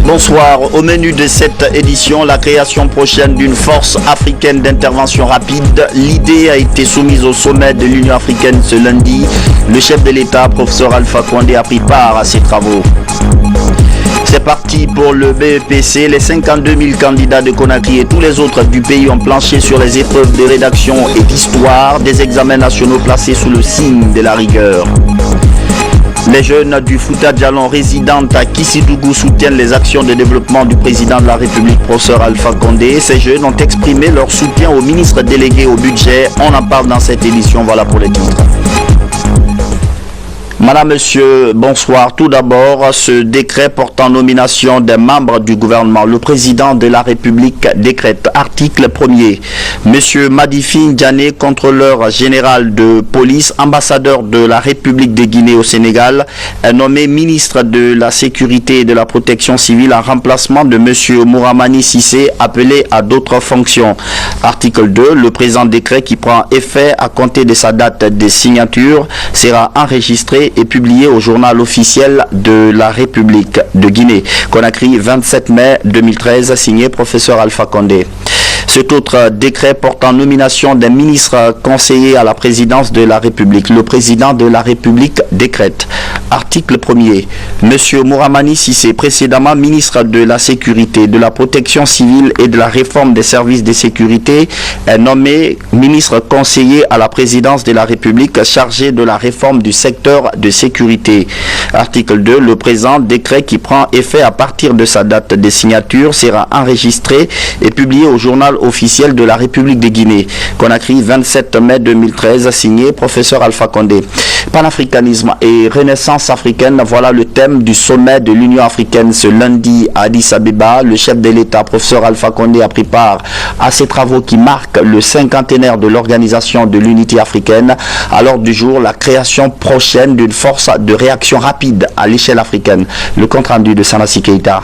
Bonsoir, au menu de cette édition, la création prochaine d'une force africaine d'intervention rapide. L'idée a été soumise au sommet de l'Union africaine ce lundi. Le chef de l'État, professeur Alpha Condé, a pris part à ces travaux. C'est parti pour le BEPC. Les 52 000 candidats de Conakry et tous les autres du pays ont planché sur les épreuves de rédaction et d'histoire, des examens nationaux placés sous le signe de la rigueur. Les jeunes du Fouta Djallon résidant à Kissidougou soutiennent les actions de développement du président de la République, professeur Alpha Condé. Ces jeunes ont exprimé leur soutien au ministre délégué au budget. On en parle dans cette édition. Voilà pour les titres. Madame, Monsieur, bonsoir. Tout d'abord, ce décret portant nomination des membres du gouvernement. Le président de la République décrète. Article 1er. Monsieur Madifi Ndiané, contrôleur général de police, ambassadeur de la République de Guinée au Sénégal, est nommé ministre de la Sécurité et de la Protection civile en remplacement de Monsieur Mouramani Sissé, appelé à d'autres fonctions. Article 2. Le présent décret qui prend effet à compter de sa date de signature sera enregistré et publié au journal officiel de la République de Guinée. Conakry, 27 mai 2013, signé professeur Alpha Condé. Cet autre décret portant nomination des ministres conseillers à la présidence de la République. Le président de la République décrète. Article 1er. Monsieur Mouramani Sissé, précédemment ministre de la Sécurité, de la Protection civile et de la réforme des services de sécurité, est nommé ministre conseiller à la présidence de la République chargé de la réforme du secteur de sécurité. Article 2. Le présent décret qui prend effet à partir de sa date de signature sera enregistré et publié au journal officiel de la République de Guinée. Conakry, 27 mai 2013, signé professeur Alpha Condé. Panafricanisme et renaissance africaine, voilà le thème du sommet de l'Union africaine ce lundi à Addis Abeba. Le chef de l'État, professeur Alpha Condé, a pris part à ces travaux qui marquent le cinquantenaire de l'Organisation de l'Unité africaine. À l'ordre du jour, la création prochaine d'une force de réaction rapide à l'échelle africaine. Le compte rendu de Sanassi Keita.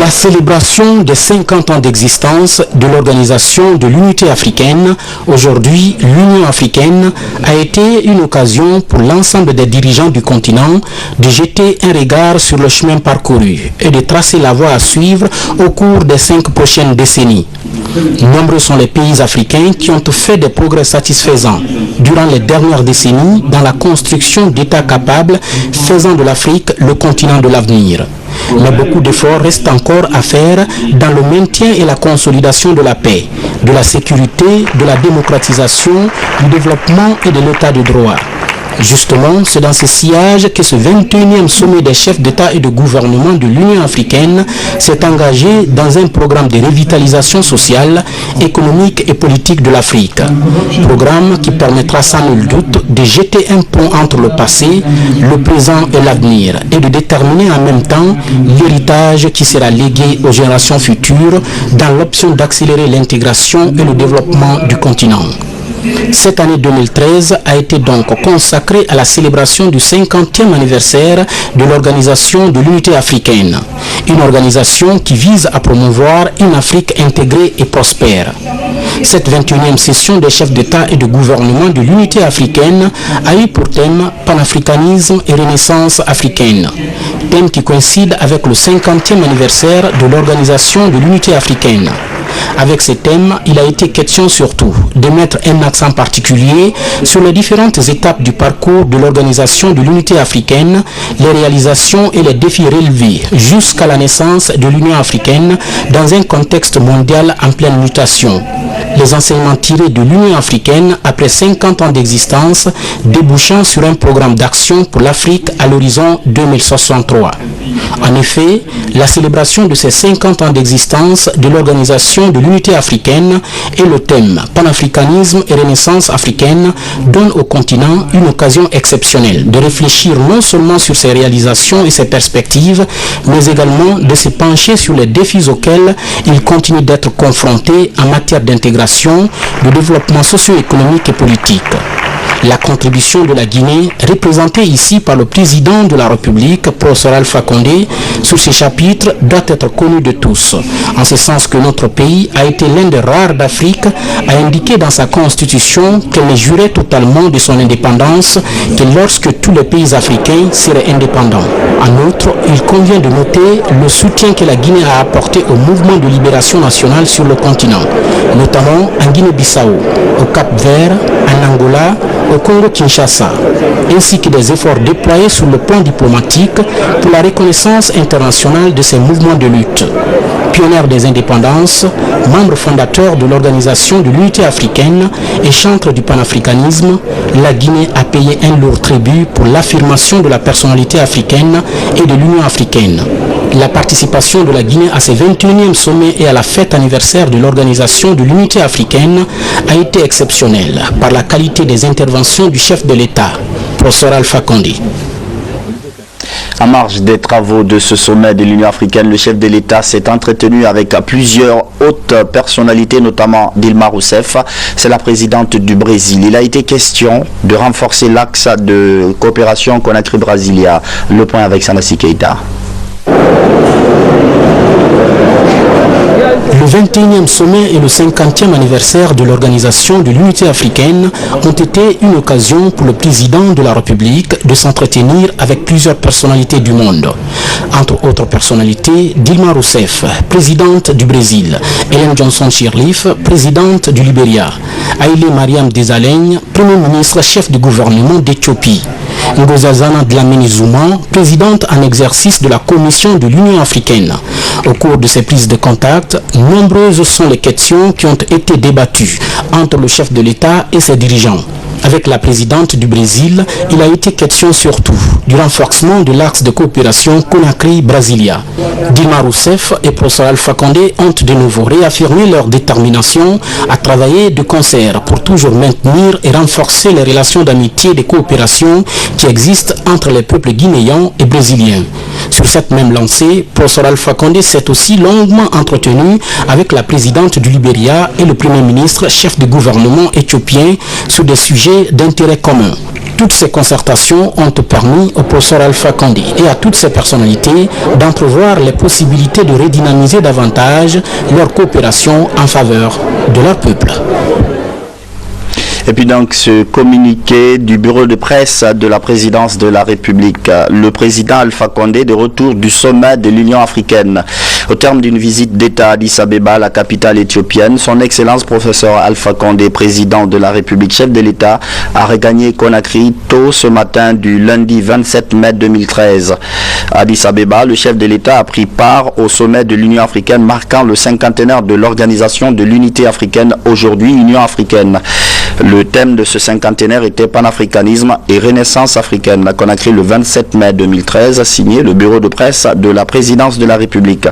La célébration des 50 ans d'existence de l'Organisation de l'Unité africaine, aujourd'hui l'Union africaine, a été une occasion pour l'ensemble des dirigeants du continent de jeter un regard sur le chemin parcouru et de tracer la voie à suivre au cours des 5 prochaines décennies. Nombreux sont les pays africains qui ont fait des progrès satisfaisants durant les dernières décennies dans la construction d'États capables faisant de l'Afrique le continent de l'avenir. Mais beaucoup d'efforts restent encore à faire dans le maintien et la consolidation de la paix, de la sécurité, de la démocratisation, du développement et de l'état de droit. Justement, c'est dans ce sillage que ce 21e sommet des chefs d'État et de gouvernement de l'Union africaine s'est engagé dans un programme de revitalisation sociale, économique et politique de l'Afrique. Programme qui permettra sans nul doute de jeter un pont entre le passé, le présent et l'avenir et de déterminer en même temps l'héritage qui sera légué aux générations futures dans l'option d'accélérer l'intégration et le développement du continent. Cette année 2013 a été donc consacrée à la célébration du 50e anniversaire de l'Organisation de l'Unité africaine, une organisation qui vise à promouvoir une Afrique intégrée et prospère. Cette 21e session des chefs d'État et de gouvernement de l'Unité africaine a eu pour thème Panafricanisme et Renaissance africaine, thème qui coïncide avec le 50e anniversaire de l'Organisation de l'Unité africaine. Avec ces thèmes, il a été question surtout de mettre un accent particulier sur les différentes étapes du parcours de l'Organisation de l'Unité africaine, les réalisations et les défis relevés jusqu'à la naissance de l'Union africaine dans un contexte mondial en pleine mutation. Les enseignements tirés de l'Union africaine après 50 ans d'existence, débouchant sur un programme d'action pour l'Afrique à l'horizon 2063. En effet, la célébration de ces 50 ans d'existence de l'Organisation de l'Unité africaine et le thème Panafricanisme et Renaissance africaine donne au continent une occasion exceptionnelle de réfléchir non seulement sur ses réalisations et ses perspectives, mais également de se pencher sur les défis auxquels il continue d'être confronté en matière d'intégration, de développement socio-économique et politique. La contribution de la Guinée, représentée ici par le président de la République, professeur Alpha Condé, sur ces chapitres doit être connue de tous, en ce sens que notre pays a été l'un des rares d'Afrique à indiquer dans sa constitution qu'elle ne jurait totalement de son indépendance que lorsque tous les pays africains seraient indépendants. En outre, il convient de noter le soutien que la Guinée a apporté au mouvement de libération nationale sur le continent, notamment en Guinée-Bissau, au Cap-Vert, en Angola, au Congo-Kinshasa, ainsi que des efforts déployés sur le plan diplomatique pour la reconnaissance internationale de ces mouvements de lutte. Pionnière des indépendances, membre fondateur de l'Organisation de l'Unité africaine et chantre du panafricanisme, la Guinée a payé un lourd tribut pour l'affirmation de la personnalité africaine et de l'Union africaine. La participation de la Guinée à ce 21e sommet et à la fête anniversaire de l'Organisation de l'Unité africaine a été exceptionnelle par la qualité des interventions du chef de l'État, professeur Alpha Condé. En marge des travaux de ce sommet de l'Union africaine, le chef de l'État s'est entretenu avec plusieurs hautes personnalités, notamment Dilma Rousseff. C'est la présidente du Brésil. Il a été question de renforcer l'axe de coopération Conakry-Brasilia. Le point avec Sanassi Keita. Le 21e sommet et le 50e anniversaire de l'Organisation de l'Unité africaine ont été une occasion pour le président de la République de s'entretenir avec plusieurs personnalités du monde. Entre autres personnalités, Dilma Rousseff, présidente du Brésil, Ellen Johnson Sirleaf, présidente du Libéria, Haïlé Mariam Desalegn, premier ministre chef du gouvernement d'Éthiopie, Nkosazana Dlamini Zuma, présidente en exercice de la Commission de l'Union africaine. Au cours de ces prises de contact, nombreuses sont les questions qui ont été débattues entre le chef de l'État et ses dirigeants. Avec la présidente du Brésil, il a été question surtout du renforcement de l'axe de coopération Conakry-Brasilia. Dilma Rousseff et professeur Alpha Condé ont de nouveau réaffirmé leur détermination à travailler de concert pour toujours maintenir et renforcer les relations d'amitié et de coopération qui existent entre les peuples guinéens et brésiliens. Sur cette même lancée, professeur Alpha Condé s'est aussi longuement entretenu avec la présidente du Libéria et le premier ministre chef du gouvernement éthiopien sur des sujets d'intérêt commun. Toutes ces concertations ont permis au professeur Alpha Condé et à toutes ces personnalités d'entrevoir les possibilités de redynamiser davantage leur coopération en faveur de leur peuple. Et puis donc ce communiqué du bureau de presse de la présidence de la République, le président Alpha Condé de retour du sommet de l'Union africaine. Au terme d'une visite d'État à Addis Abeba, la capitale éthiopienne, son excellence professeur Alpha Condé, président de la République, chef de l'État, a regagné Conakry tôt ce matin du lundi 27 mai 2013. À Addis Abeba, le chef de l'État a pris part au sommet de l'Union africaine marquant le cinquantenaire de l'Organisation de l'Unité africaine, aujourd'hui Union africaine. Le thème de ce cinquantenaire était panafricanisme et renaissance africaine. À Conakry le 27 mai 2013, signé le bureau de presse de la présidence de la République.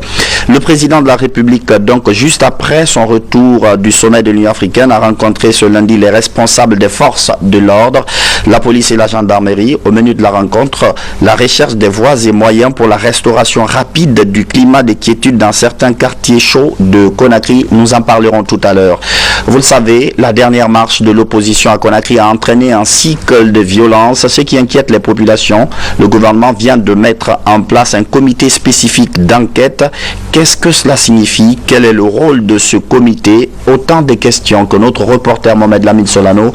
Le président de la République, donc juste après son retour du sommet de l'Union africaine, a rencontré ce lundi les responsables des forces de l'ordre, la police et la gendarmerie. Au menu de la rencontre, la recherche des voies et moyens pour la restauration rapide du climat de quiétude dans certains quartiers chauds de Conakry. Nous en parlerons tout à l'heure. Vous le savez, la dernière marche de l'opposition à Conakry a entraîné un cycle de violence, ce qui inquiète les populations. Le gouvernement vient de mettre en place un comité spécifique d'enquête. Qu'est-ce que cela signifie? Quel est le rôle de ce comité? Autant de questions que notre reporter Mohamed Lamine Solano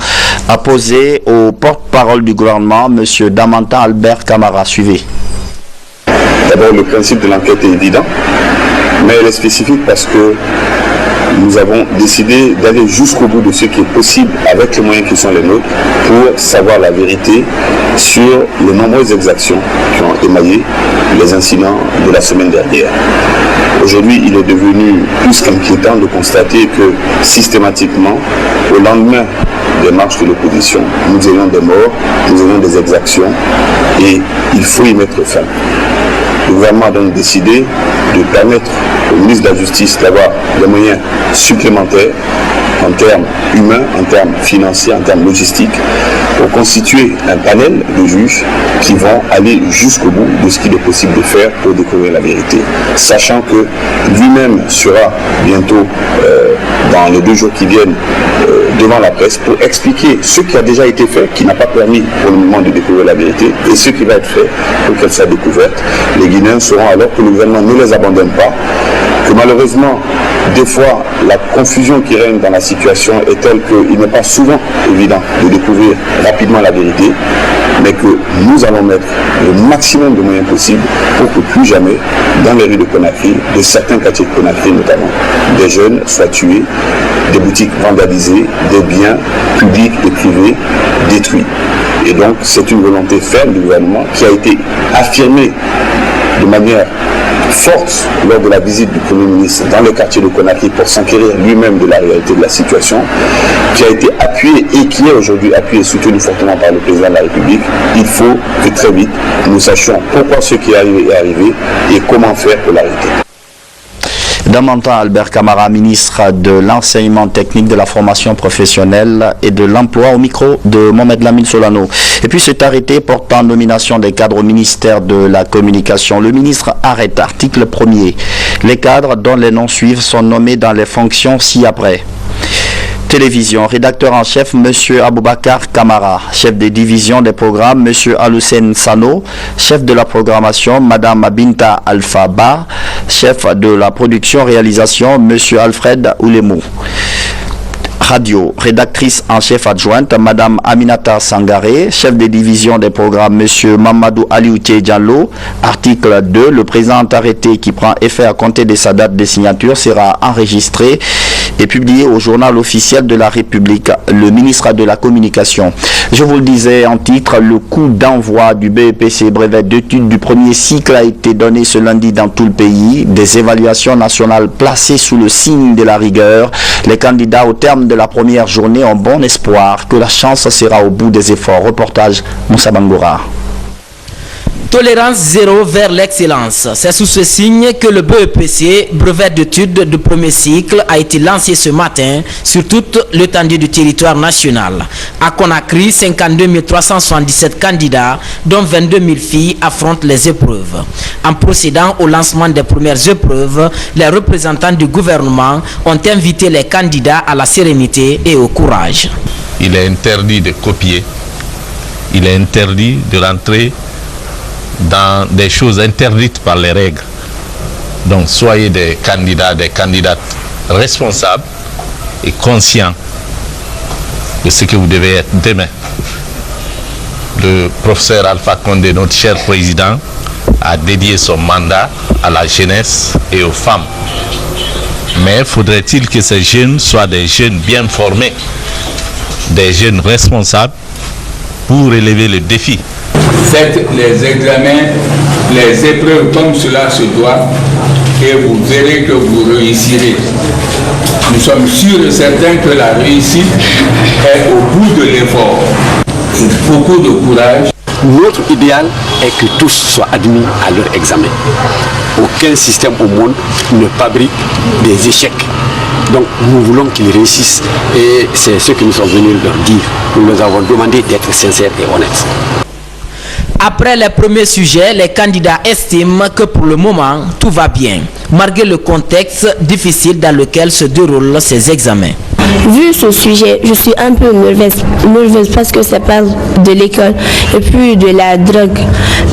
a posées au porte-parole du gouvernement, M. Damanta Albert Camara. Suivez. D'abord, le principe de l'enquête est évident, mais elle est spécifique parce que nous avons décidé d'aller jusqu'au bout de ce qui est possible avec les moyens qui sont les nôtres pour savoir la vérité sur les nombreuses exactions qui ont émaillé les incidents de la semaine dernière. Aujourd'hui, il est devenu plus qu'inquiétant de constater que systématiquement, au lendemain des marches de l'opposition, nous ayons des morts, nous ayons des exactions et il faut y mettre fin. Le gouvernement a donc décidé de permettre au ministre de la Justice d'avoir des moyens supplémentaires en termes humains, en termes financiers, en termes logistiques, pour constituer un panel de juges qui vont aller jusqu'au bout de ce qu'il est possible de faire pour découvrir la vérité, sachant que lui-même sera bientôt dans les 2 jours qui viennent devant la presse pour expliquer ce qui a déjà été fait, qui n'a pas permis pour le moment de découvrir la vérité, et ce qui va être fait pour qu'elle soit découverte. Les Guinéens sauront alors que le gouvernement ne les abandonne pas, que malheureusement, des fois, la confusion qui règne dans la situation est telle qu'il n'est pas souvent évident de découvrir rapidement la vérité, mais que nous allons mettre le maximum de moyens possibles pour que plus jamais, dans les rues de Conakry, de certains quartiers de Conakry notamment, des jeunes soient tués, des boutiques vandalisées, des biens publics et privés détruits. Et donc, c'est une volonté ferme du gouvernement qui a été affirmée de manière forte lors de la visite du Premier ministre dans le quartier de Conakry pour s'enquérir lui-même de la réalité de la situation, qui a été appuyé et qui est aujourd'hui appuyé et soutenu fortement par le président de la République. Il faut que très vite nous sachions pourquoi ce qui est arrivé et comment faire pour l'arrêter. Damantan Albert Camara, ministre de l'enseignement technique, de la formation professionnelle et de l'emploi, au micro de Mohamed Lamine Solano. Et puis cet arrêté portant nomination des cadres au ministère de la Communication. Le ministre arrête, article 1er. Les cadres dont les noms suivent sont nommés dans les fonctions ci-après. Télévision, rédacteur en chef, M. Aboubakar Kamara. Chef des divisions des programmes, M. Aloussen Sano. Chef de la programmation, Mme Binta Alphaba. Chef de la production-réalisation, M. Alfred Oulemou. Radio, rédactrice en chef adjointe, Mme Aminata Sangaré. Chef des divisions des programmes, M. Mamadou Aliouté Diallo. Article 2, le présent arrêté qui prend effet à compter de sa date de signature sera enregistré et publié au journal officiel de la République. Le ministre de la Communication. Je vous le disais en titre, le coup d'envoi du BEPC brevet d'études du premier cycle a été donné ce lundi dans tout le pays. Des évaluations nationales placées sous le signe de la rigueur. Les candidats au terme de la première journée ont bon espoir que la chance sera au bout des efforts. Reportage Moussa Bangoura. Tolérance zéro vers l'excellence. C'est sous ce signe que le BEPC, brevet d'études de premier cycle, a été lancé ce matin sur toute l'étendue du territoire national. À Conakry, 52 377 candidats, dont 22 000 filles, affrontent les épreuves. En procédant au lancement des premières épreuves, les représentants du gouvernement ont invité les candidats à la sérénité et au courage. Il est interdit de copier, il est interdit de rentrer dans des choses interdites par les règles. Donc soyez des candidats, des candidates responsables et conscients de ce que vous devez être demain. Le professeur Alpha Condé, notre cher président, a dédié son mandat à la jeunesse et aux femmes. Mais faudrait-il que ces jeunes soient des jeunes bien formés, des jeunes responsables pour relever le défi. Faites les examens, les épreuves comme cela se doit et vous verrez que vous réussirez. Nous sommes sûrs et certains que la réussite est au bout de l'effort. Beaucoup de courage. Notre idéal est que tous soient admis à leur examen. Aucun système au monde ne fabrique des échecs. Donc nous voulons qu'ils réussissent et c'est ce que nous sommes venus leur dire. Nous leur avons demandé d'être sincères et honnêtes. Après les premiers sujets, les candidats estiment que pour le moment, tout va bien, malgré le contexte difficile dans lequel se déroulent ces examens. Vu ce sujet, je suis un peu nerveuse parce que ça parle de l'école et puis de la drogue.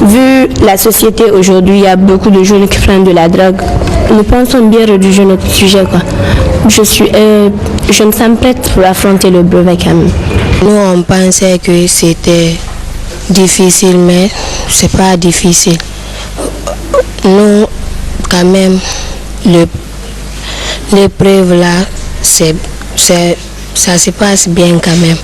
Vu la société aujourd'hui, il y a beaucoup de jeunes qui prennent de la drogue. Nous pensons bien rédiger notre sujet, quoi. Je me sens prête pour affronter le brevet quand même. Nous, on pensait que c'était difficile, mais c'est pas difficile. Nous, quand même, l'épreuve là, ça se passe bien quand même.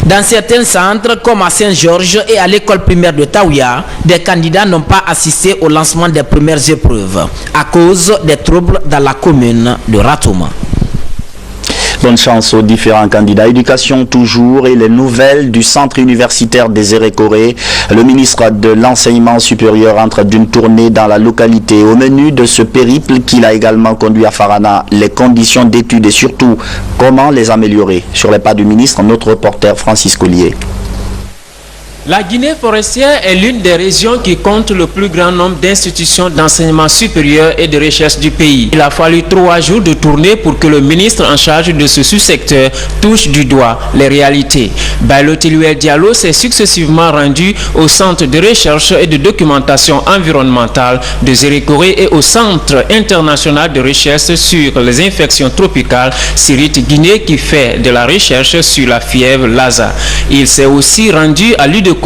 Dans certains centres, comme à Saint-Georges et à l'école primaire de Taouya, des candidats n'ont pas assisté au lancement des premières épreuves à cause des troubles dans la commune de Ratouma. Bonne chance aux différents candidats. Éducation toujours et les nouvelles du centre universitaire des Érécoré. Le ministre de l'enseignement supérieur entre d'une tournée dans la localité. Au menu de ce périple qu'il a également conduit à Farana, les conditions d'études et surtout comment les améliorer. Sur les pas du ministre, notre reporter Francis Collier. La Guinée forestière est l'une des régions qui compte le plus grand nombre d'institutions d'enseignement supérieur et de recherche du pays. Il a fallu 3 jours de tournée pour que le ministre en charge de ce sous-secteur touche du doigt les réalités. Bailo-Tiluel Diallo s'est successivement rendu au Centre de recherche et de documentation environnementale de Zérékoré et au Centre international de recherche sur les infections tropicales Sirit Guinée qui fait de la recherche sur la fièvre Lassa. Il s'est aussi rendu à l'UDECOM,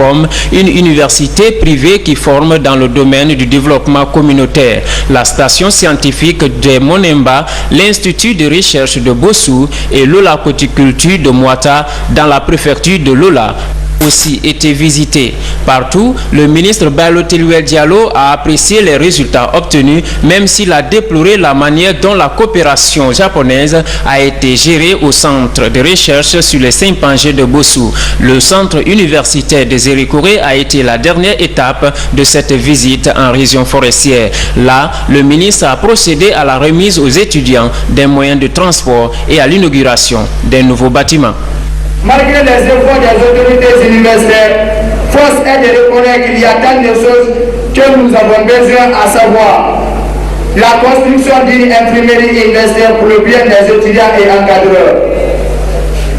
une université privée qui forme dans le domaine du développement communautaire, la station scientifique de Monemba, l'Institut de recherche de Bossou et l'Olacoticulture de Mouata dans la préfecture de Lola aussi été visité. Partout, le ministre Bailo-Tiluel Diallo a apprécié les résultats obtenus, même s'il a déploré la manière dont la coopération japonaise a été gérée au centre de recherche sur les Simpangé de Bossou. Le centre universitaire de Zérékoré a été la dernière étape de cette visite en région forestière. Là, le ministre a procédé à la remise aux étudiants des moyens de transport et à l'inauguration des nouveaux bâtiments. Malgré les efforts des autorités universitaires, force est de reconnaître qu'il y a tant de choses que nous avons besoin, à savoir la construction d'une imprimerie universitaire pour le bien des étudiants et encadreurs,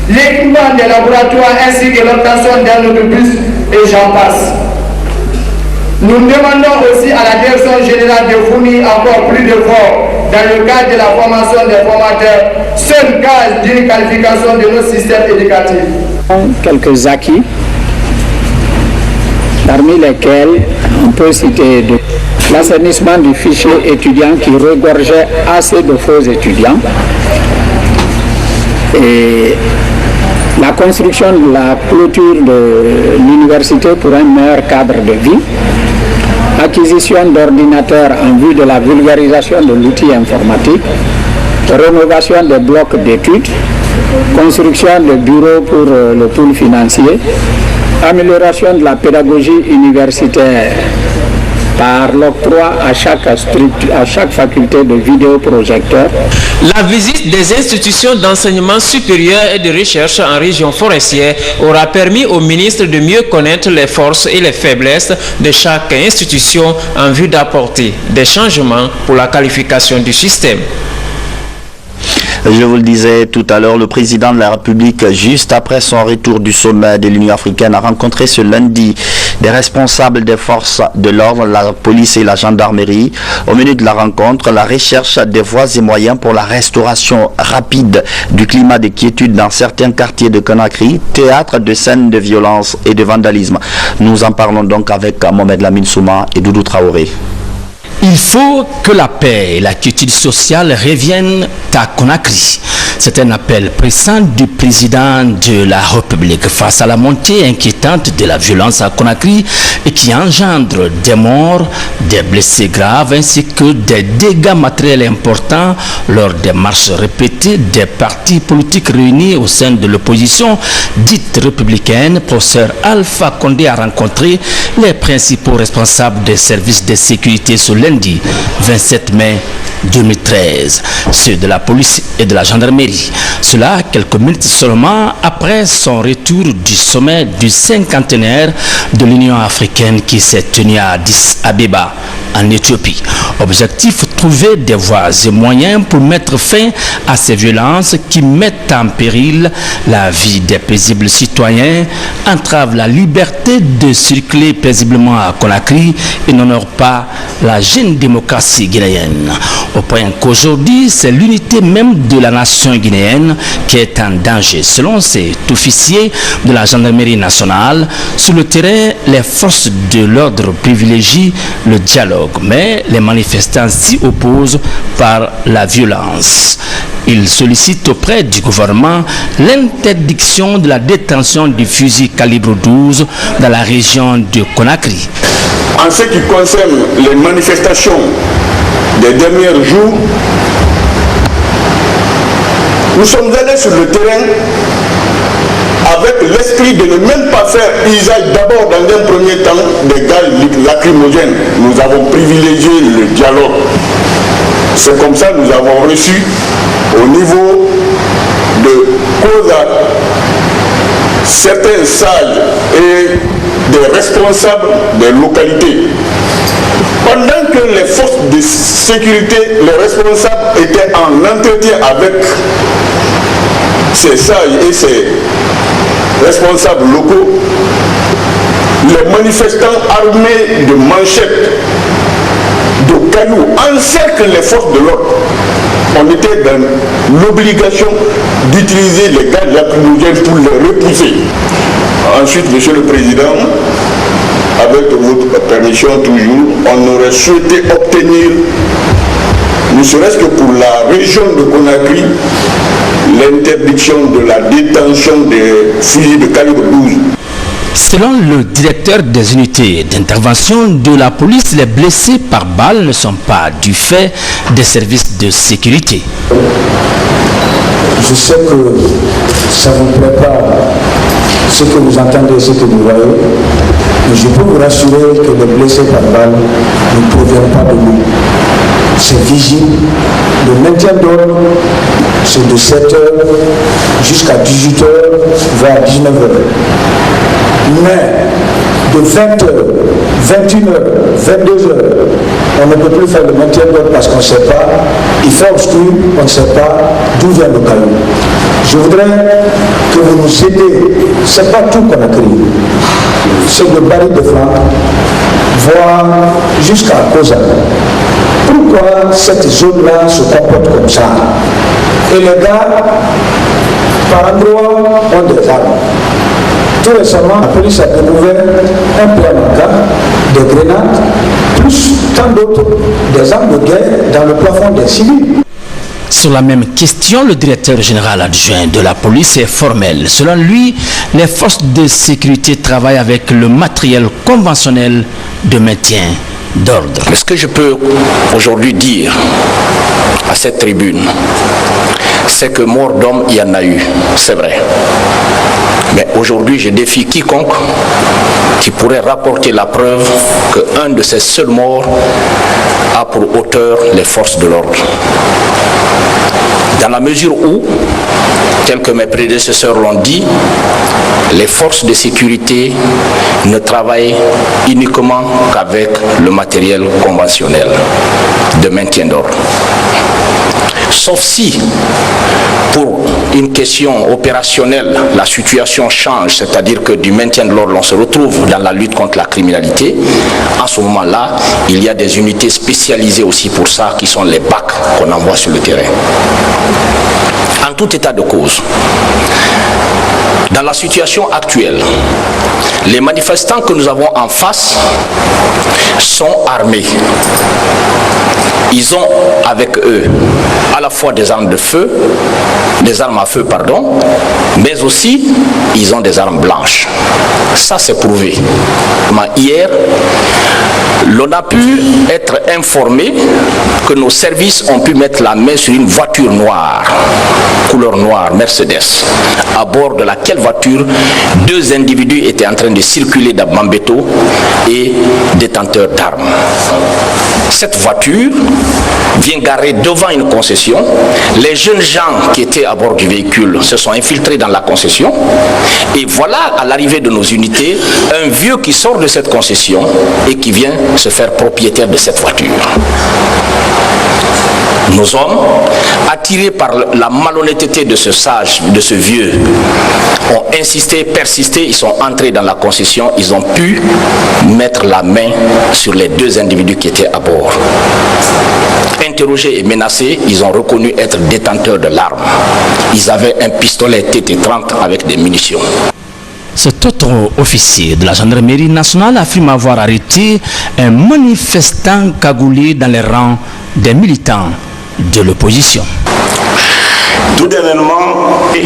l'équipement des laboratoires ainsi que l'obtention d'un autobus et j'en passe. Nous demandons aussi à la direction générale de fournir encore plus d'efforts dans le cadre de la formation des formateurs, seul gage d'une qualification de nos systèmes éducatifs. Quelques acquis, parmi lesquels on peut citer l'assainissement du fichier étudiant qui regorgeait assez de faux étudiants et la construction de la clôture de l'université pour un meilleur cadre de vie, acquisition d'ordinateurs en vue de la vulgarisation de l'outil informatique, rénovation des blocs d'études, construction de bureaux pour le pool financier, amélioration de la pédagogie universitaire par l'octroi à chaque faculté de vidéoprojecteurs. La visite des institutions d'enseignement supérieur et de recherche en région forestière aura permis au ministre de mieux connaître les forces et les faiblesses de chaque institution en vue d'apporter des changements pour la qualification du système. Je vous le disais tout à l'heure, le président de la République, juste après son retour du sommet de l'Union africaine, a rencontré ce lundi des responsables des forces de l'ordre, la police et la gendarmerie. Au menu de la rencontre, la recherche des voies et moyens pour la restauration rapide du climat de quiétude dans certains quartiers de Conakry, théâtre de scènes de violence et de vandalisme. Nous en parlons donc avec Mohamed Lamine Souma et Doudou Traoré. Il faut que la paix et la quiétude sociale reviennent à Conakry. C'est un appel pressant du président de la République face à la montée inquiétante de la violence à Conakry et qui engendre des morts, des blessés graves ainsi que des dégâts matériels importants lors des marches répétées des partis politiques réunis au sein de l'opposition dite républicaine. Professeur Alpha Condé a rencontré les principaux responsables des services de sécurité ce lundi 27 mai 2013, ceux de la police et de la gendarmerie. Cela quelques minutes seulement après son retour du sommet du cinquantenaire de l'Union africaine qui s'est tenu à Addis Abeba, en Éthiopie. Objectif, trouver des voies et moyens pour mettre fin à ces violences qui mettent en péril la vie des paisibles citoyens, entravent la liberté de circuler paisiblement à Conakry et n'honorent pas la jeune démocratie guinéenne. Au point qu'aujourd'hui, c'est l'unité même de la nation guinéenne qui est en danger. Selon cet officier de la gendarmerie nationale, sur le terrain, les forces de l'ordre privilégient le dialogue, mais les manifestants s'y opposent par la violence. Il sollicite auprès du gouvernement l'interdiction de la détention du fusil calibre 12 dans la région de Conakry. En ce qui concerne les manifestations des derniers jours, nous sommes allés sur le terrain avec l'esprit de ne même pas faire usage d'abord dans un premier temps des gaz lacrymogènes. Nous avons privilégié le dialogue. C'est comme ça que nous avons reçu au niveau de COSA certains sages et des responsables des localités. Pendant que les forces de sécurité, les responsables étaient en entretien avec ces sages et ces responsables locaux, les manifestants armés de manchettes, de cailloux encerclent les forces de l'ordre. On était dans l'obligation d'utiliser les gaz lacrymogènes pour les repousser. Ensuite, Monsieur le Président, avec votre permission toujours, on aurait souhaité obtenir, ne serait-ce que pour la région de Conakry, l'interdiction de la détention des fusils de calibre 12. Selon le directeur des unités d'intervention de la police, les blessés par balle ne sont pas du fait des services de sécurité. Je sais que ça ne vous plaît pas ce que vous entendez, ce que vous voyez, mais je peux vous rassurer que les blessés par balle ne proviennent pas de nous. C'est vigile. Le maintien d'ordre, c'est de 7h jusqu'à 18h, voire 19h. Mais de 20h, 21h, 22h, on ne peut plus faire le maintien d'ordre parce qu'on ne sait pas. Il fait obscur, on ne sait pas d'où vient le caillou. Je voudrais que vous nous aidiez. Ce n'est pas tout qu'on a créé. C'est le baril de flanc, voire jusqu'à Koza. Pourquoi cette zone-là se comporte comme ça? Et les gars, par endroit, ont des armes. Tout récemment, la police a découvert un PMK, des grenades, plus tant d'autres, des armes de guerre dans le plafond des civils. Sur la même question, le directeur général adjoint de la police est formel. Selon lui, les forces de sécurité travaillent avec le matériel conventionnel de maintien d'ordre. Mais ce que je peux aujourd'hui dire à cette tribune, c'est que mort d'homme, il y en a eu, c'est vrai. Mais aujourd'hui, je défie quiconque qui pourrait rapporter la preuve qu'un de ces seuls morts a pour auteur les forces de l'ordre. Dans la mesure où, tel que mes prédécesseurs l'ont dit, les forces de sécurité ne travaillent uniquement qu'avec le matériel conventionnel de maintien d'ordre. Sauf si, pour une question opérationnelle, la situation change, c'est-à-dire que du maintien de l'ordre, on se retrouve dans la lutte contre la criminalité. En ce moment-là, il y a des unités spécialisées aussi pour ça, qui sont les BAC qu'on envoie sur le terrain. En tout état de cause, dans la situation actuelle, les manifestants que nous avons en face sont armés. Ils ont avec eux à la fois des armes de feu, des armes à feu, pardon, mais aussi ils ont des armes blanches. Ça, c'est prouvé. Hier, l'on a pu être informé que nos services ont pu mettre la main sur une voiture noire, couleur noire, Mercedes, à bord de laquelle voiture, 2 individus étaient en train de circuler dans Bambeto et détenteurs d'armes. Cette voiture vient garer devant une concession. Les jeunes gens qui étaient à bord du véhicule se sont infiltrés dans la concession. Et voilà, à l'arrivée de nos unités, un vieux qui sort de cette concession et qui vient se faire propriétaire de cette voiture. Nos hommes, attirés par la malhonnêteté de ce sage, de ce vieux, ont insisté, persisté, ils sont entrés dans la concession, ils ont pu mettre la main sur les 2 individus qui étaient à bord. Interrogés et menacés, ils ont reconnu être détenteurs de l'arme. Ils avaient un pistolet TT-30 avec des munitions. Cet autre officier de la gendarmerie nationale affirme avoir arrêté un manifestant cagoulé dans les rangs des militants de l'opposition. Tout dernièrement, il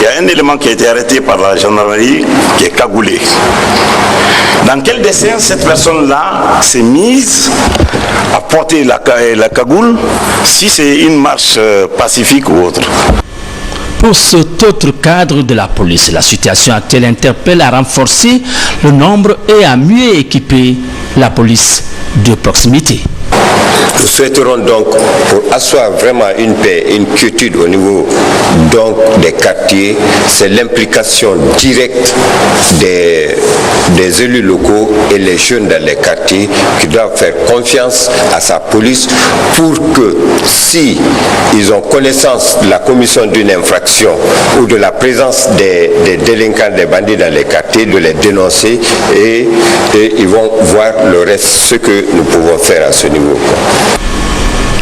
y a un élément qui a été arrêté par la gendarmerie qui est cagoulé. Dans quel dessein cette personne-là s'est mise à porter la cagoule, si c'est une marche pacifique ou autre? Pour cet autre cadre de la police, la situation actuelle interpelle à renforcer le nombre et à mieux équiper la police de proximité. Nous souhaiterons donc, pour asseoir vraiment une paix, une quiétude au niveau donc des quartiers, c'est l'implication directe des élus locaux et les jeunes dans les quartiers qui doivent faire confiance à sa police pour que si ils ont connaissance de la commission d'une infraction ou de la présence des délinquants, des bandits dans les quartiers, de les dénoncer et ils vont voir le reste, ce que nous pouvons faire à ce niveau.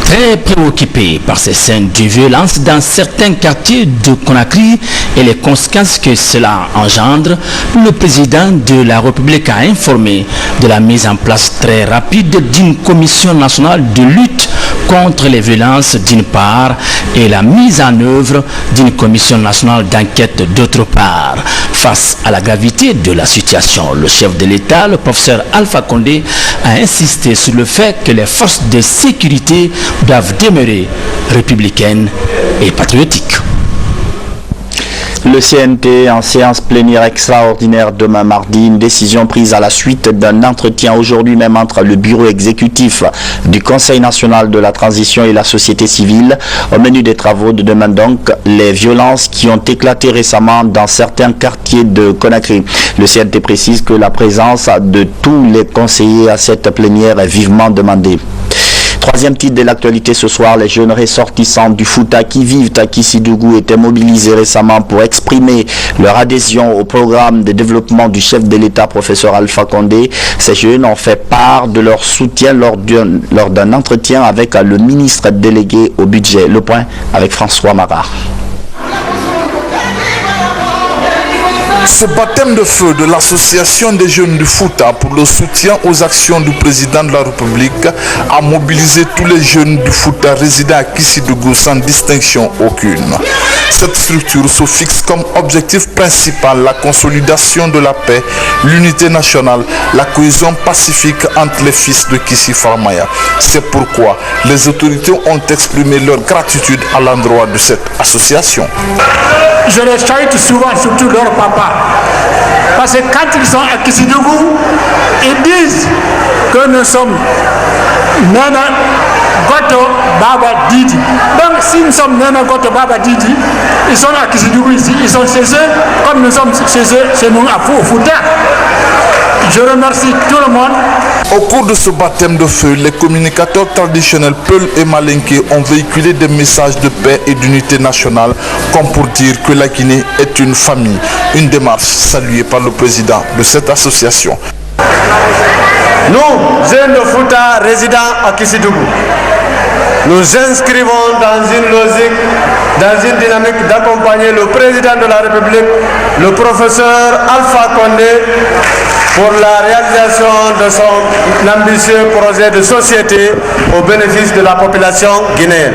Très préoccupé par ces scènes de violence dans certains quartiers de Conakry et les conséquences que cela engendre, le président de la République a informé de la mise en place très rapide d'une commission nationale de lutte contre les violences d'une part et la mise en œuvre d'une commission nationale d'enquête d'autre part. Face à la gravité de la situation, le chef de l'État, le professeur Alpha Condé, a insisté sur le fait que les forces de sécurité doivent demeurer républicaines et patriotiques. Le CNT en séance plénière extraordinaire demain mardi, une décision prise à la suite d'un entretien aujourd'hui même entre le bureau exécutif du Conseil national de la transition et la société civile. Au menu des travaux de demain donc, les violences qui ont éclaté récemment dans certains quartiers de Conakry. Le CNT précise que la présence de tous les conseillers à cette plénière est vivement demandée. Troisième titre de l'actualité ce soir, les jeunes ressortissants du Fouta qui vivent à Kissidougou étaient mobilisés récemment pour exprimer leur adhésion au programme de développement du chef de l'État, professeur Alpha Condé. Ces jeunes ont fait part de leur soutien lors d'un entretien avec le ministre délégué au budget. Le point avec François Marat. Ce baptême de feu de l'association des jeunes du Fouta pour le soutien aux actions du président de la République a mobilisé tous les jeunes du Fouta résidant à Kissidougou sans distinction aucune. Cette structure se fixe comme objectif principal la consolidation de la paix, l'unité nationale, la cohésion pacifique entre les fils de Kissi Farmaya. C'est pourquoi les autorités ont exprimé leur gratitude à l'endroit de cette association. Je les chante souvent, surtout leur papa. Parce que quand ils sont à Kissidougou, ils disent que nous sommes Nana Goto Baba Didi. Donc si nous sommes Nana Goto Baba Didi, ils sont à Kissidougou ici, ils sont chez eux, comme nous sommes chez eux, chez nous à Fouta. Je remercie tout le monde. Au cours de ce baptême de feu, les communicateurs traditionnels Peul et Malinké ont véhiculé des messages de paix et d'unité nationale, comme pour dire que la Guinée est une famille. Une démarche saluée par le président de cette association. Nous, jeunes de Fouta résidant à Kissidougou, nous inscrivons dans une logique, dans une dynamique d'accompagner le président de la République, le professeur Alpha Condé, pour la réalisation de son ambitieux projet de société au bénéfice de la population guinéenne.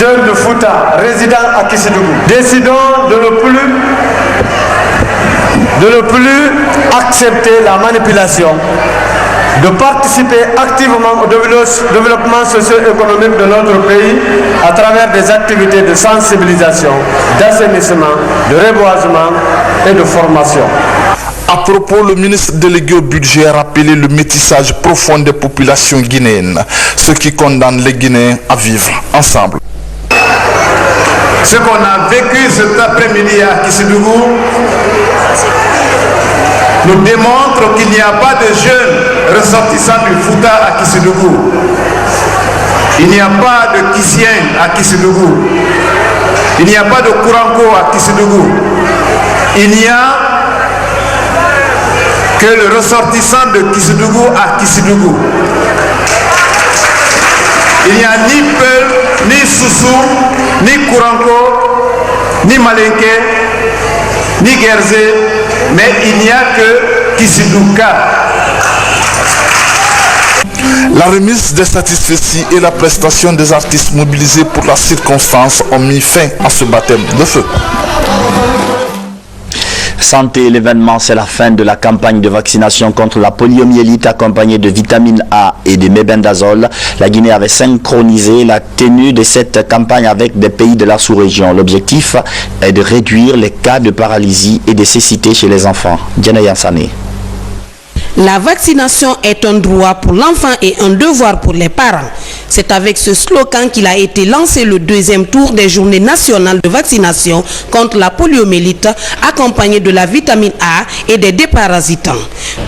Jeunes de Fouta résidant à Kissidougou, décidons de ne plus accepter la manipulation, de participer activement au développement socio-économique de notre pays à travers des activités de sensibilisation, d'assainissement, de reboisement et de formation. À propos, le ministre délégué au budget a rappelé le métissage profond des populations guinéennes, ce qui condamne les Guinéens à vivre ensemble. Ce qu'on a vécu cet après-midi à Kissidougou nous démontre qu'il n'y a pas de jeunes ressortissants du Fouta à Kissidougou. Il n'y a pas de Kissiens à Kissidougou. Il n'y a pas de Kouranko à Kissidougou. Il n'y a que le ressortissant de Kissidougou à Kissidougou. Il n'y a ni Peul, ni Soussou, ni Kouranko, ni Malinké, ni Guerzé, mais il n'y a que Kissidouka. La remise des satisfecits et la prestation des artistes mobilisés pour la circonstance ont mis fin à ce baptême de feu. Santé, l'événement, c'est la fin de la campagne de vaccination contre la poliomyélite accompagnée de vitamine A et de mébendazole. La Guinée avait synchronisé la tenue de cette campagne avec des pays de la sous-région. L'objectif est de réduire les cas de paralysie et de cécité chez les enfants. Diana Yansane. La vaccination est un droit pour l'enfant et un devoir pour les parents. C'est avec ce slogan qu'il a été lancé le deuxième tour des journées nationales de vaccination contre la poliomyélite, accompagné de la vitamine A et des déparasitants.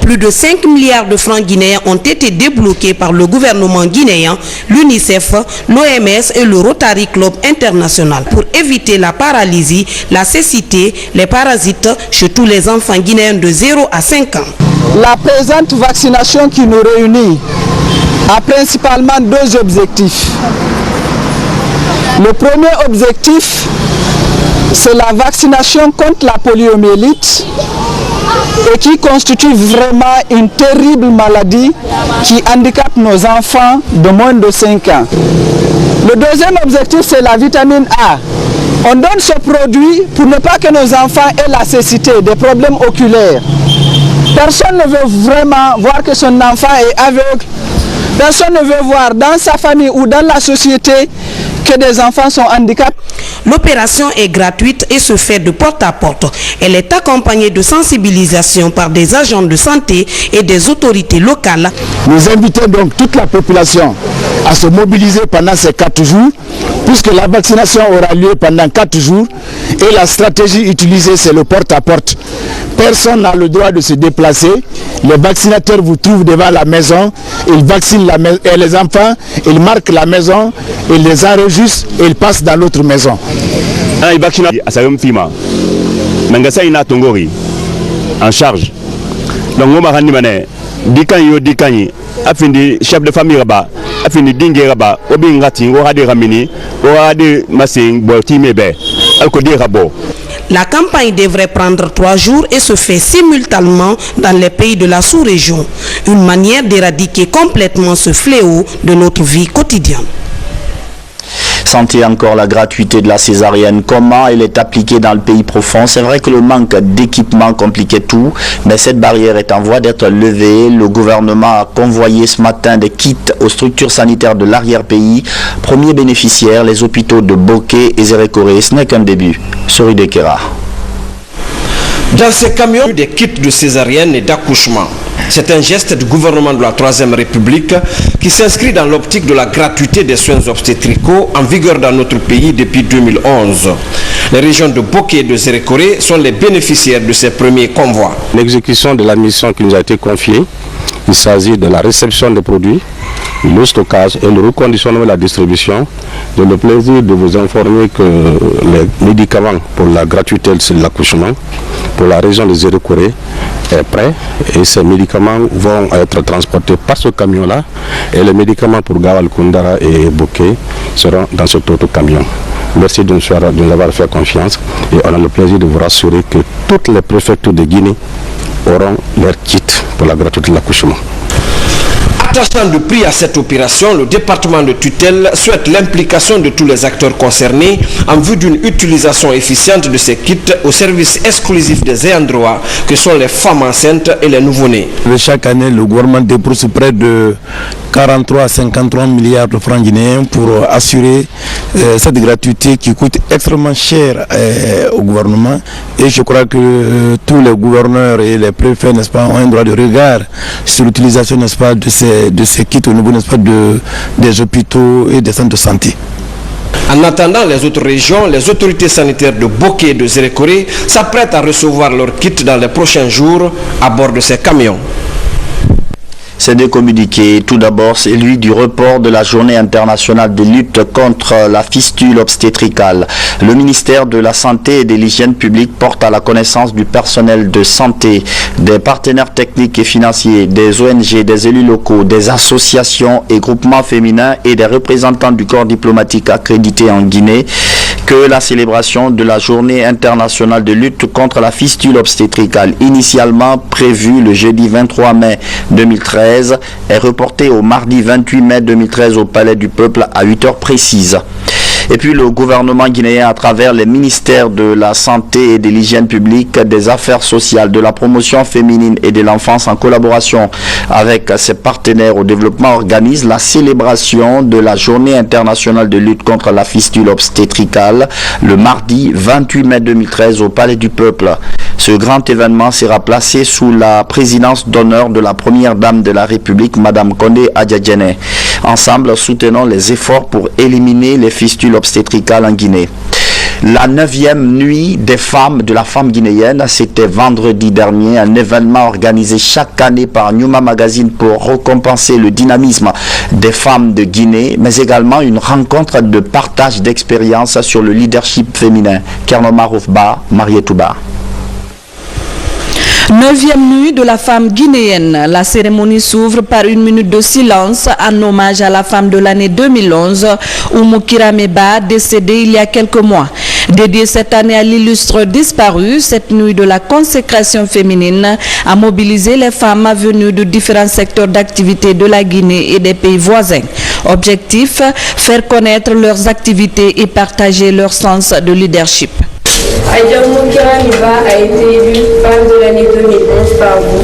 Plus de 5 milliards de francs guinéens ont été débloqués par le gouvernement guinéen, l'UNICEF, l'OMS et le Rotary Club International pour éviter la paralysie, la cécité, les parasites chez tous les enfants guinéens de 0 à 5 ans. La présente vaccination qui nous réunit a principalement deux objectifs. Le premier objectif, c'est la vaccination contre la poliomyélite et qui constitue vraiment une terrible maladie qui handicape nos enfants de moins de 5 ans. Le deuxième objectif, c'est la vitamine A. On donne ce produit pour ne pas que nos enfants aient la cécité, des problèmes oculaires. Personne ne veut vraiment voir que son enfant est aveugle. Personne ne veut voir dans sa famille ou dans la société que des enfants sont handicapés. L'opération est gratuite et se fait de porte à porte. Elle est accompagnée de sensibilisation par des agents de santé et des autorités locales. Nous invitons donc toute la population à se mobiliser pendant ces 4 jours, puisque la vaccination aura lieu pendant 4 jours et la stratégie utilisée, c'est le porte-à-porte. Personne n'a le droit de se déplacer. Les vaccinateurs vous trouvent devant la maison, ils vaccinent les enfants, ils marquent la maison, ils les enregistrent et ils passent dans l'autre maison. En charge. Donc, on va dire afindi chef de famille raba afindi dingue raba obi ngati o hade ramini o hade masing boltimebe alko di rabo. La campagne devrait prendre 3 jours et se fait simultanément dans les pays de la sous-région. Une manière d'éradiquer complètement ce fléau de notre vie quotidienne. Santé encore, la gratuité de la césarienne, comment elle est appliquée dans le pays profond. C'est vrai que le manque d'équipement compliquait tout, mais cette barrière est en voie d'être levée. Le gouvernement a convoyé ce matin des kits aux structures sanitaires de l'arrière-pays. Premier bénéficiaire, les hôpitaux de Boké et Zérékoré. Ce n'est qu'un début. Sori Dekera. Dans ces camions, des kits de césarienne et d'accouchement. C'est un geste du gouvernement de la Troisième République qui s'inscrit dans l'optique de la gratuité des soins obstétricaux en vigueur dans notre pays depuis 2011. Les régions de Boké et de Zérékoré sont les bénéficiaires de ces premiers convois. L'exécution de la mission qui nous a été confiée, il s'agit de la réception des produits, le stockage et le reconditionnement de la distribution. J'ai le plaisir de vous informer que les médicaments pour la gratuité de l'accouchement pour la région de Zérékoré est prêt et ces médicaments vont être transportés par ce camion-là et les médicaments pour Gawal Koundara et Boké seront dans cet autre camion. Merci de nous avoir fait confiance et on a le plaisir de vous rassurer que toutes les préfectures de Guinée auront leur kit pour la gratuité de l'accouchement. Attachant de prix à cette opération, le département de tutelle souhaite l'implication de tous les acteurs concernés en vue d'une utilisation efficiente de ces kits au service exclusif des ayants droit que sont les femmes enceintes et les nouveau-nés. Chaque année, le gouvernement débourse près de 43 à 53 milliards de francs guinéens pour assurer cette gratuité qui coûte extrêmement cher au gouvernement. Et je crois que tous les gouverneurs et les préfets, n'est-ce pas, ont un droit de regard sur l'utilisation, n'est-ce pas, de ces kits au niveau, n'est-ce pas, des hôpitaux et des centres de santé. En attendant les autres régions, les autorités sanitaires de Boké et de Zérékoré s'apprêtent à recevoir leurs kits dans les prochains jours à bord de ces camions. C'est des communiqués. Tout d'abord, c'est lui du report de la journée internationale de lutte contre la fistule obstétricale. Le ministère de la Santé et de l'Hygiène publique porte à la connaissance du personnel de santé, des partenaires techniques et financiers, des ONG, des élus locaux, des associations et groupements féminins et des représentants du corps diplomatique accrédité en Guinée que la célébration de la journée internationale de lutte contre la fistule obstétricale, initialement prévue le jeudi 23 mai 2013, est reportée au mardi 28 mai 2013 au Palais du Peuple à 8 heures précises. Et puis le gouvernement guinéen, à travers les ministères de la Santé et de l'Hygiène publique, des Affaires sociales, de la promotion féminine et de l'enfance, en collaboration avec ses partenaires au développement, organise la célébration de la Journée internationale de lutte contre la fistule obstétricale le mardi 28 mai 2013 au Palais du Peuple. Ce grand événement sera placé sous la présidence d'honneur de la première dame de la République, Madame Condé Adjadjene. Ensemble, soutenons les efforts pour éliminer les fistules obstétricales en Guinée. La 9e nuit des femmes de la femme guinéenne, c'était vendredi dernier, un événement organisé chaque année par Numa Magazine pour récompenser le dynamisme des femmes de Guinée, mais également une rencontre de partage d'expériences sur le leadership féminin. Kernoma Roufba, Marietouba. 9e nuit de la femme guinéenne. La cérémonie s'ouvre par une minute de silence en hommage à la femme de l'année 2011, Oumou Kirameba, décédée il y a quelques mois. Dédiée cette année à l'illustre disparu, cette nuit de la consécration féminine a mobilisé les femmes venues de différents secteurs d'activité de la Guinée et des pays voisins. Objectif, faire connaître leurs activités et partager leur sens de leadership. Oumou Kirameba a été élue femme de l'année 2011 par vous,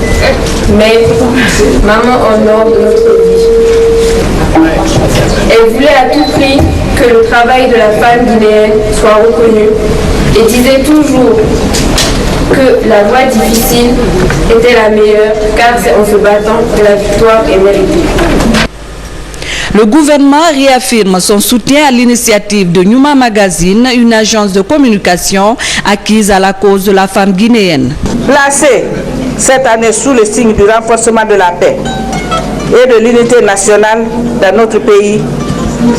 mais maman en or de notre vie. Elle voulait à tout prix que le travail de la femme guinéenne soit reconnu et disait toujours que la voie difficile était la meilleure car c'est en se battant que la victoire est méritée. Le gouvernement réaffirme son soutien à l'initiative de Numa Magazine, une agence de communication acquise à la cause de la femme guinéenne. Placée cette année sous le signe du renforcement de la paix et de l'unité nationale dans notre pays,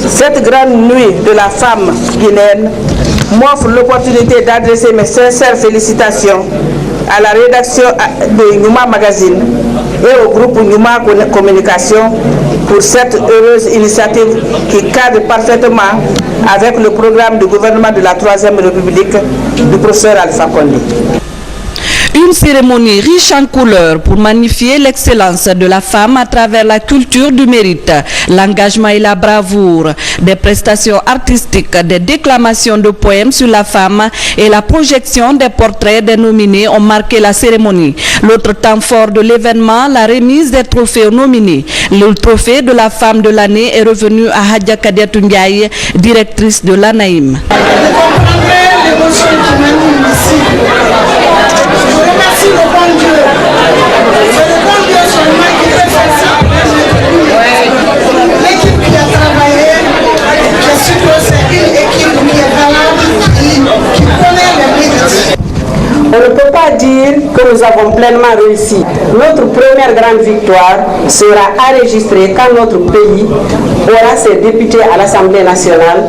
cette grande nuit de la femme guinéenne m'offre l'opportunité d'adresser mes sincères félicitations à la rédaction de Numa Magazine et au groupe Numa Communication pour cette heureuse initiative qui cadre parfaitement avec le programme du gouvernement de la Troisième République du professeur Alpha Condé. Une cérémonie riche en couleurs pour magnifier l'excellence de la femme à travers la culture du mérite, l'engagement et la bravoure, des prestations artistiques, des déclamations de poèmes sur la femme et la projection des portraits des nominés ont marqué la cérémonie. L'autre temps fort de l'événement, la remise des trophées aux nominés. Le trophée de la femme de l'année est revenu à Hadja Kadiatou Ndiaye, directrice de l'ANAIM. Je remercie le bon Dieu. C'est le bon Dieu seulement qui fait ça. L'équipe qui a travaillé, je suis que c'est une équipe qui est valable, qui connaît les mérites. On ne peut pas dire que nous avons pleinement réussi. Notre première grande victoire sera enregistrée quand notre pays aura ses députés à l'Assemblée nationale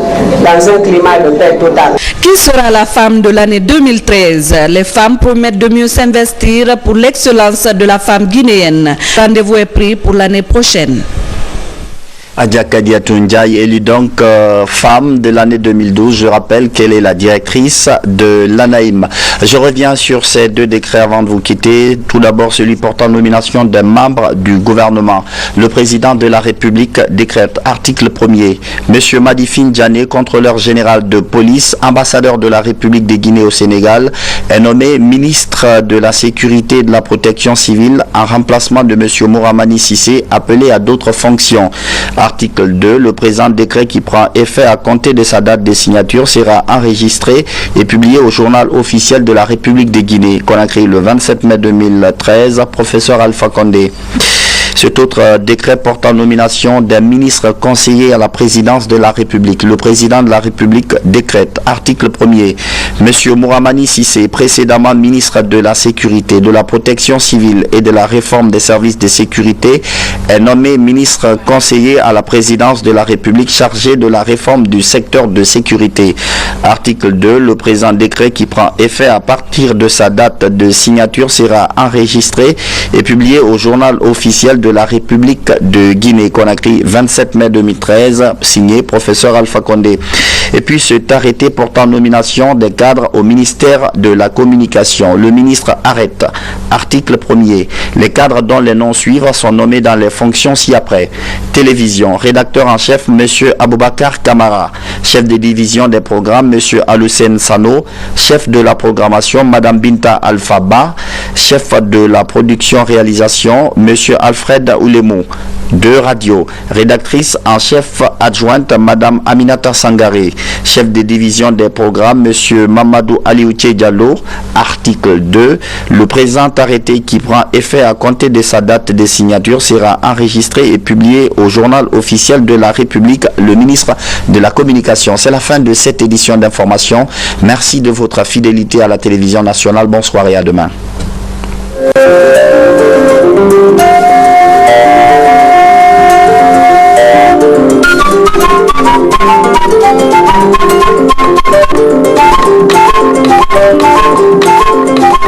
dans un climat de paix totale. Qui sera la femme de l'année 2013? Les femmes promettent de mieux s'investir pour l'excellence de la femme guinéenne. Rendez-vous est pris pour l'année prochaine. Hadja Kadiatou Ndiaye, élue donc femme de l'année 2012. Je rappelle qu'elle est la directrice de l'ANAIM. Je reviens sur ces deux décrets avant de vous quitter. Tout d'abord, celui portant nomination des membres du gouvernement. Le président de la République décrète, article 1er, M. Madifine Djané, contrôleur général de police, ambassadeur de la République de Guinée au Sénégal, est nommé ministre de la Sécurité et de la Protection civile en remplacement de M. Mouramani Sissé, appelé à d'autres fonctions. Article 2, le présent décret qui prend effet à compter de sa date de signature sera enregistré et publié au journal officiel de la République de Guinée, Conakry, le 27 mai 2013, professeur Alpha Condé. Cet autre décret portant nomination d'un ministre conseiller à la présidence de la République. Le président de la République décrète, article 1er, M. Mouramani Sissé, précédemment ministre de la Sécurité, de la Protection civile et de la réforme des services de sécurité, est nommé ministre conseiller à la présidence de la République chargé de la réforme du secteur de sécurité. Article 2, le présent décret qui prend effet à partir de sa date de signature sera enregistré et publié au journal officiel de la République de Guinée-Conakry, 27 mai 2013, signé professeur Alpha Condé. Et puis cet arrêté portant nomination des cadres au ministère de la Communication. Le ministre arrête, article 1er, les cadres dont les noms suivent sont nommés dans les fonctions ci-après. Télévision, rédacteur en chef M. Aboubakar Kamara. chef de division des programmes, M. Alusen Sano, chef de la programmation, Mme Binta Alphaba, chef de la production-réalisation, M. Alfred Oulemou. 2 radios, rédactrice en chef adjointe, Mme Aminata Sangaré, chef de division des programmes, M. Mamadou Aliouché Diallo. Article 2, le présent arrêté qui prend effet à compter de sa date de signature sera enregistré et publié au journal officiel de la République, le ministre de la Communication. C'est la fin de cette édition d'information. Merci de votre fidélité à la télévision nationale. Bonsoir et à demain.